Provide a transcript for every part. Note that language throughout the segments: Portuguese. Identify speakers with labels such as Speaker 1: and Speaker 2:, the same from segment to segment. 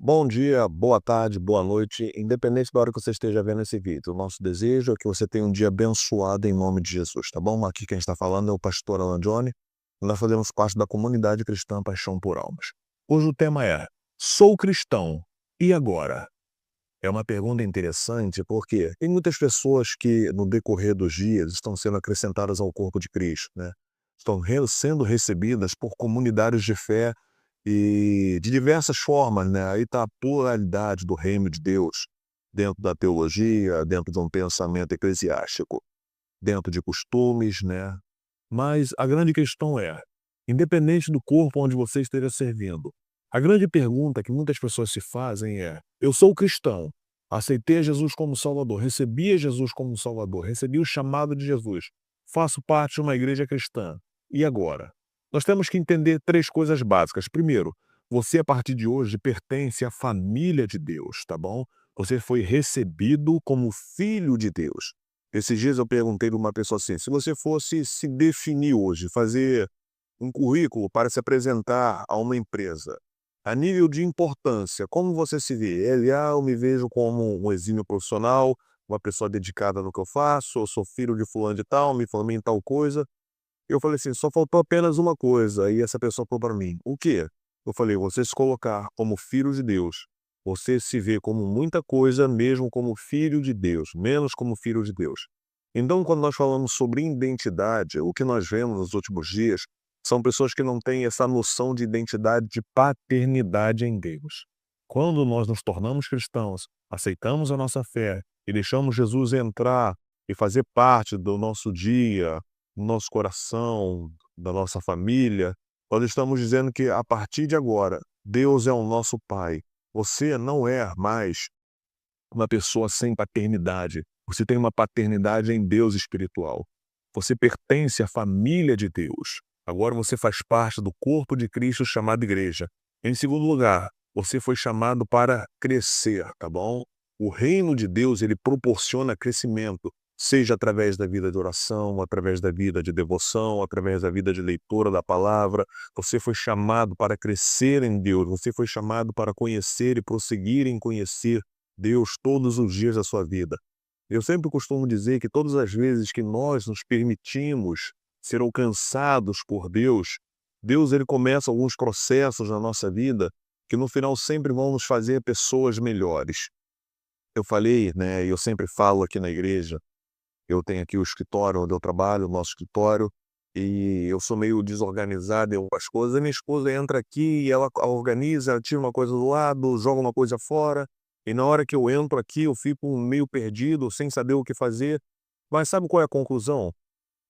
Speaker 1: Bom dia, boa tarde, boa noite, independente da hora que você esteja vendo esse vídeo. O nosso desejo é que você tenha um dia abençoado em nome de Jesus, tá bom? Aqui quem está falando é o pastor Alan Johnny. Nós fazemos parte da comunidade cristã Paixão por Almas. Hoje o tema é: sou cristão, e agora? É uma pergunta interessante porque tem muitas pessoas que, no decorrer dos dias, estão sendo acrescentadas ao corpo de Cristo, né? Estão sendo recebidas por comunidades de fé e de diversas formas, né? Aí está a pluralidade do reino de Deus dentro da teologia, dentro de um pensamento eclesiástico, dentro de costumes, né? Mas a grande questão é, independente do corpo onde você esteja servindo, a grande pergunta que muitas pessoas se fazem é: eu sou cristão, aceitei Jesus como Salvador, recebi Jesus como Salvador, recebi o chamado de Jesus, faço parte de uma igreja cristã, e agora? Nós temos que entender três coisas básicas. Primeiro, você a partir de hoje pertence à família de Deus, tá bom? Você foi recebido como filho de Deus. Esses dias eu perguntei para uma pessoa assim: se você fosse se definir hoje, fazer um currículo para se apresentar a uma empresa, a nível de importância, como você se vê? Eu me vejo como um exímio profissional, uma pessoa dedicada no que eu faço, eu sou filho de fulano de tal, me formei em tal coisa. Eu falei assim: só faltou apenas uma coisa. E essa pessoa falou para mim: o quê? Eu falei: você se colocar como filho de Deus. Você se vê como muita coisa, mesmo como filho de Deus, menos como filho de Deus. Então, quando nós falamos sobre identidade, o que nós vemos nos últimos dias são pessoas que não têm essa noção de identidade, de paternidade em Deus. Quando nós nos tornamos cristãos, aceitamos a nossa fé e deixamos Jesus entrar e fazer parte do nosso dia, no nosso coração, da nossa família, nós estamos dizendo que a partir de agora, Deus é o nosso Pai. Você não é mais uma pessoa sem paternidade. Você tem uma paternidade em Deus espiritual. Você pertence à família de Deus. Agora você faz parte do corpo de Cristo chamado igreja. Em segundo lugar, você foi chamado para crescer, tá bom? O reino de Deus, ele proporciona crescimento, seja através da vida de oração, através da vida de devoção, através da vida de leitura da palavra. Você foi chamado para crescer em Deus, você foi chamado para conhecer e prosseguir em conhecer Deus todos os dias da sua vida. Eu sempre costumo dizer que todas as vezes que nós nos permitimos ser alcançados por Deus, Deus ele começa alguns processos na nossa vida que no final sempre vão nos fazer pessoas melhores. Eu falei, né, e eu sempre falo aqui na igreja, eu tenho aqui o escritório onde eu trabalho, o nosso escritório, e eu sou meio desorganizado em algumas coisas. A minha esposa entra aqui e ela organiza, ela tira uma coisa do lado, joga uma coisa fora, e na hora que eu entro aqui eu fico meio perdido, sem saber o que fazer. Mas sabe qual é a conclusão?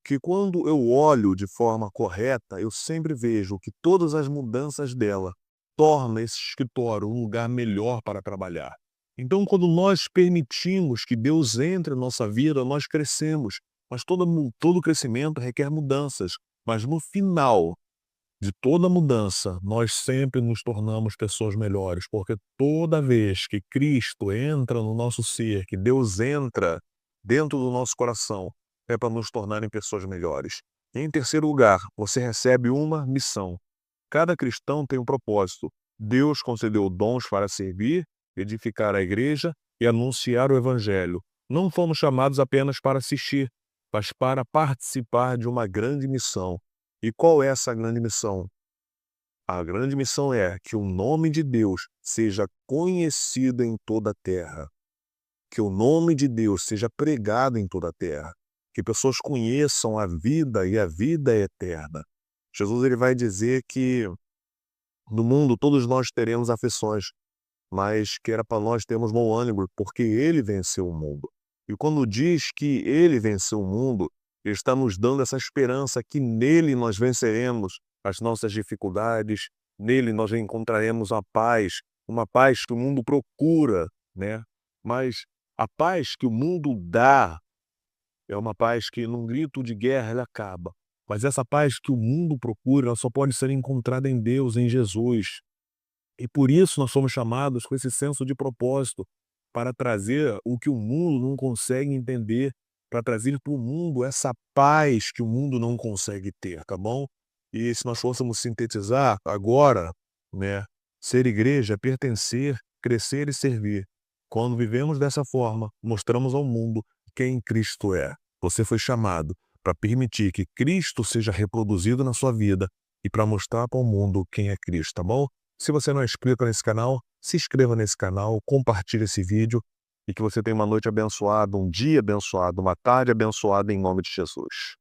Speaker 1: Que quando eu olho de forma correta, eu sempre vejo que todas as mudanças dela tornam esse escritório um lugar melhor para trabalhar. Então, quando nós permitimos que Deus entre na nossa vida, nós crescemos. Mas todo crescimento requer mudanças. Mas no final de toda mudança, nós sempre nos tornamos pessoas melhores, porque toda vez que Cristo entra no nosso ser, que Deus entra dentro do nosso coração, é para nos tornarem pessoas melhores. E em terceiro lugar, você recebe uma missão. Cada cristão tem um propósito. Deus concedeu dons para servir, edificar a igreja e anunciar o evangelho. Não fomos chamados apenas para assistir, mas para participar de uma grande missão. E qual é essa grande missão? A grande missão é que o nome de Deus seja conhecido em toda a terra, que o nome de Deus seja pregado em toda a terra, que pessoas conheçam a vida e a vida é eterna. Jesus ele vai dizer que no mundo todos nós teremos aflições, mas que era para nós termos bom ânimo, porque ele venceu o mundo. E quando diz que ele venceu o mundo, ele está nos dando essa esperança que nele nós venceremos as nossas dificuldades, nele nós encontraremos a paz, uma paz que o mundo procura, né? Mas a paz que o mundo dá é uma paz que num grito de guerra ela acaba. Mas essa paz que o mundo procura, ela só pode ser encontrada em Deus, em Jesus. E por isso nós somos chamados com esse senso de propósito, para trazer o que o mundo não consegue entender, para trazer para o mundo essa paz que o mundo não consegue ter, tá bom? E se nós fôssemos sintetizar agora, né? Ser igreja é pertencer, crescer e servir. Quando vivemos dessa forma, mostramos ao mundo quem Cristo é. Você foi chamado para permitir que Cristo seja reproduzido na sua vida e para mostrar para o mundo quem é Cristo, tá bom? Se você não é inscrito nesse canal, se inscreva nesse canal, compartilhe esse vídeo e que você tenha uma noite abençoada, um dia abençoado, uma tarde abençoada em nome de Jesus.